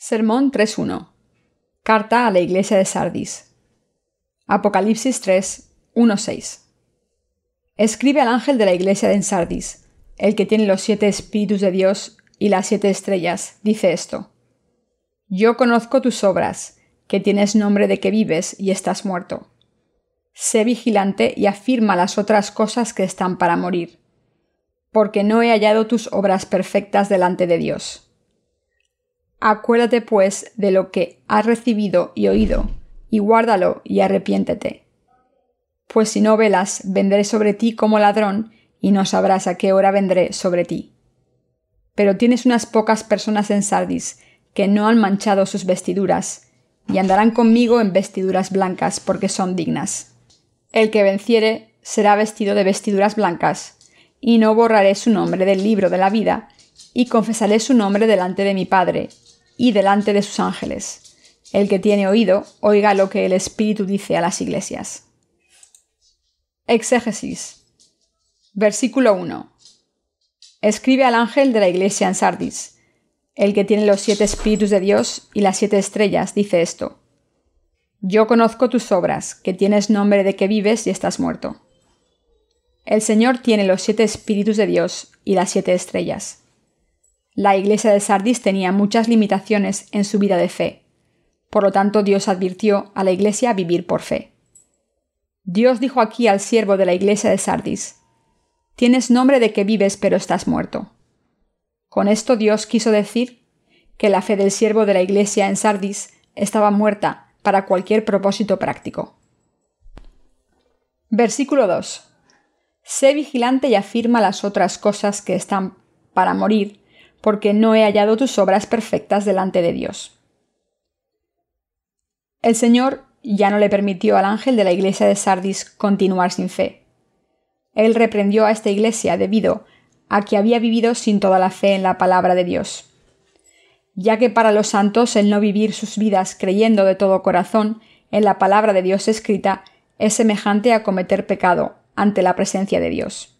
Sermón 3.1. Carta a la iglesia de Sardis. Apocalipsis 3.1.6. Escribe al ángel de la iglesia de Sardis, el que tiene los 7 espíritus de Dios y las 7 estrellas, dice esto: Yo conozco tus obras, que tienes nombre de que vives y estás muerto. Sé vigilante y afirma las otras cosas que están para morir, porque no he hallado tus obras perfectas delante de Dios. Acuérdate, pues, de lo que has recibido y oído, y guárdalo y arrepiéntete. Pues si no velas, vendré sobre ti como ladrón, y no sabrás a qué hora vendré sobre ti. Pero tienes unas pocas personas en Sardis que no han manchado sus vestiduras, y andarán conmigo en vestiduras blancas, porque son dignas. El que venciere será vestido de vestiduras blancas, y no borraré su nombre del libro de la vida, y confesaré su nombre delante de mi Padre, y delante de sus ángeles. El que tiene oído, oiga lo que el Espíritu dice a las iglesias. Exégesis. Versículo 1. Escribe al ángel de la iglesia en Sardis, el que tiene los 7 espíritus de Dios y las 7 estrellas, dice esto: Yo conozco tus obras, que tienes nombre de que vives y estás muerto. El Señor tiene los 7 espíritus de Dios y las 7 estrellas. La iglesia de Sardis tenía muchas limitaciones en su vida de fe. Por lo tanto, Dios advirtió a la iglesia a vivir por fe. Dios dijo aquí al siervo de la iglesia de Sardis: Tienes nombre de que vives, pero estás muerto. Con esto Dios quiso decir que la fe del siervo de la iglesia en Sardis estaba muerta para cualquier propósito práctico. Versículo 2. Sé vigilante y afirma las otras cosas que están para morir, porque no he hallado tus obras perfectas delante de Dios. El Señor ya no le permitió al ángel de la iglesia de Sardis continuar sin fe. Él reprendió a esta iglesia debido a que había vivido sin toda la fe en la palabra de Dios. Ya que para los santos el no vivir sus vidas creyendo de todo corazón en la palabra de Dios escrita es semejante a cometer pecado ante la presencia de Dios.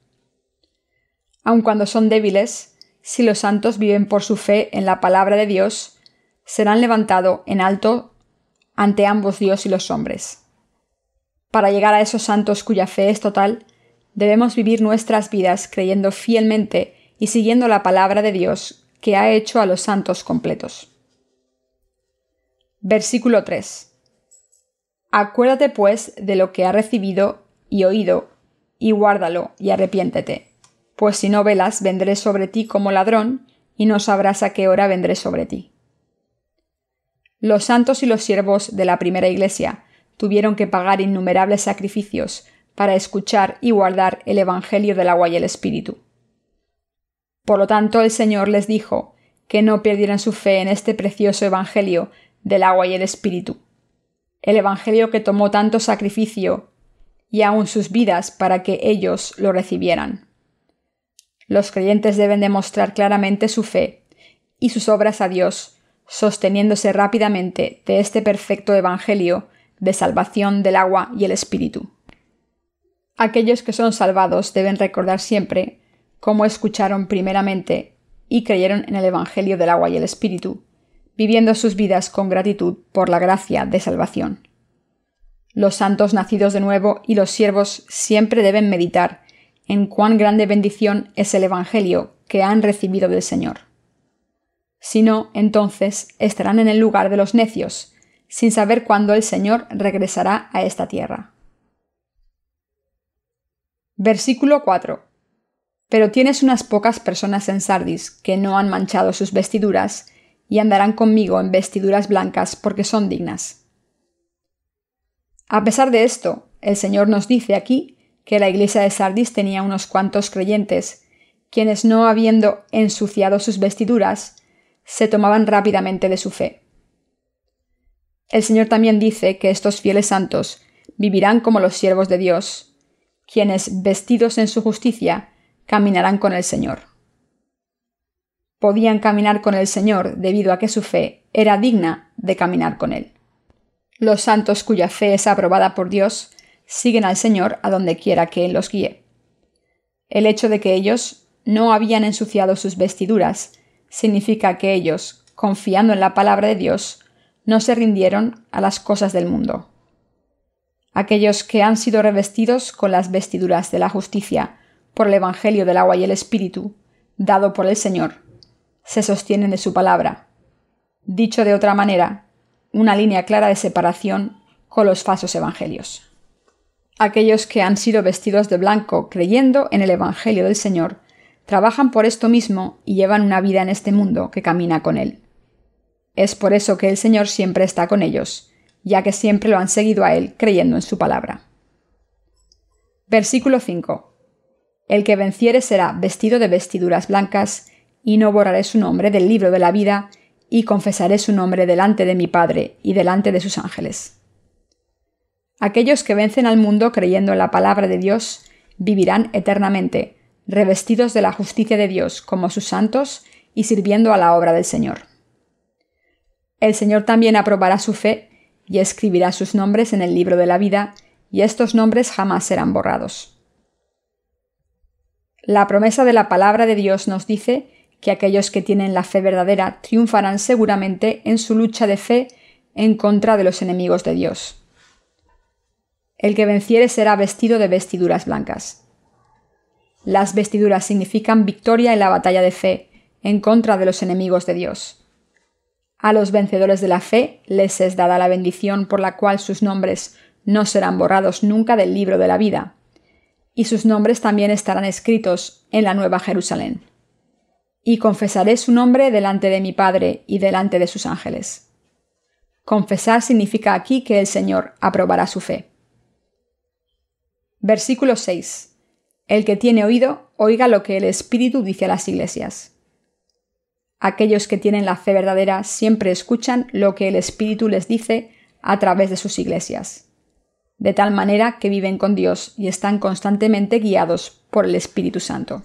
Aun cuando son débiles, si los santos viven por su fe en la palabra de Dios, serán levantados en alto ante ambos Dios y los hombres. Para llegar a esos santos cuya fe es total, debemos vivir nuestras vidas creyendo fielmente y siguiendo la palabra de Dios que ha hecho a los santos completos. Versículo 3. Acuérdate, pues, de lo que has recibido y oído, y guárdalo y arrepiéntete. Pues si no velas, vendré sobre ti como ladrón, y no sabrás a qué hora vendré sobre ti. Los santos y los siervos de la primera iglesia tuvieron que pagar innumerables sacrificios para escuchar y guardar el Evangelio del agua y el Espíritu. Por lo tanto, el Señor les dijo que no perdieran su fe en este precioso Evangelio del agua y el Espíritu, el Evangelio que tomó tanto sacrificio y aun sus vidas para que ellos lo recibieran. Los creyentes deben demostrar claramente su fe y sus obras a Dios, sosteniéndose rápidamente de este perfecto Evangelio de salvación del agua y el Espíritu. Aquellos que son salvados deben recordar siempre cómo escucharon primeramente y creyeron en el Evangelio del agua y el Espíritu, viviendo sus vidas con gratitud por la gracia de salvación. Los santos nacidos de nuevo y los siervos siempre deben meditar en cuán grande bendición es el Evangelio que han recibido del Señor. Si no, entonces estarán en el lugar de los necios, sin saber cuándo el Señor regresará a esta tierra. Versículo 4. Pero tienes unas pocas personas en Sardis que no han manchado sus vestiduras, y andarán conmigo en vestiduras blancas porque son dignas. A pesar de esto, el Señor nos dice aquí que la iglesia de Sardis tenía unos cuantos creyentes, quienes no habiendo ensuciado sus vestiduras, se tomaban rápidamente de su fe. El Señor también dice que estos fieles santos vivirán como los siervos de Dios, quienes, vestidos en su justicia, caminarán con el Señor. Podían caminar con el Señor debido a que su fe era digna de caminar con Él. Los santos cuya fe es aprobada por Dios siguen al Señor a donde quiera que Él los guíe. El hecho de que ellos no habían ensuciado sus vestiduras significa que ellos, confiando en la palabra de Dios, no se rindieron a las cosas del mundo. Aquellos que han sido revestidos con las vestiduras de la justicia por el Evangelio del agua y el Espíritu, dado por el Señor, se sostienen de su palabra. Dicho de otra manera, una línea clara de separación con los falsos evangelios. Aquellos que han sido vestidos de blanco creyendo en el Evangelio del Señor, trabajan por esto mismo y llevan una vida en este mundo que camina con Él. Es por eso que el Señor siempre está con ellos, ya que siempre lo han seguido a Él creyendo en su palabra. Versículo 5. El que venciere será vestido de vestiduras blancas, y no borraré su nombre del libro de la vida, y confesaré su nombre delante de mi Padre y delante de sus ángeles. Aquellos que vencen al mundo creyendo en la palabra de Dios vivirán eternamente, revestidos de la justicia de Dios como sus santos y sirviendo a la obra del Señor. El Señor también aprobará su fe y escribirá sus nombres en el libro de la vida, y estos nombres jamás serán borrados. La promesa de la palabra de Dios nos dice que aquellos que tienen la fe verdadera triunfarán seguramente en su lucha de fe en contra de los enemigos de Dios. El que venciere será vestido de vestiduras blancas. Las vestiduras significan victoria en la batalla de fe en contra de los enemigos de Dios. A los vencedores de la fe les es dada la bendición por la cual sus nombres no serán borrados nunca del libro de la vida, y sus nombres también estarán escritos en la Nueva Jerusalén. Y confesaré su nombre delante de mi Padre y delante de sus ángeles. Confesar significa aquí que el Señor aprobará su fe. Versículo 6. El que tiene oído, oiga lo que el Espíritu dice a las iglesias. Aquellos que tienen la fe verdadera siempre escuchan lo que el Espíritu les dice a través de sus iglesias, de tal manera que viven con Dios y están constantemente guiados por el Espíritu Santo.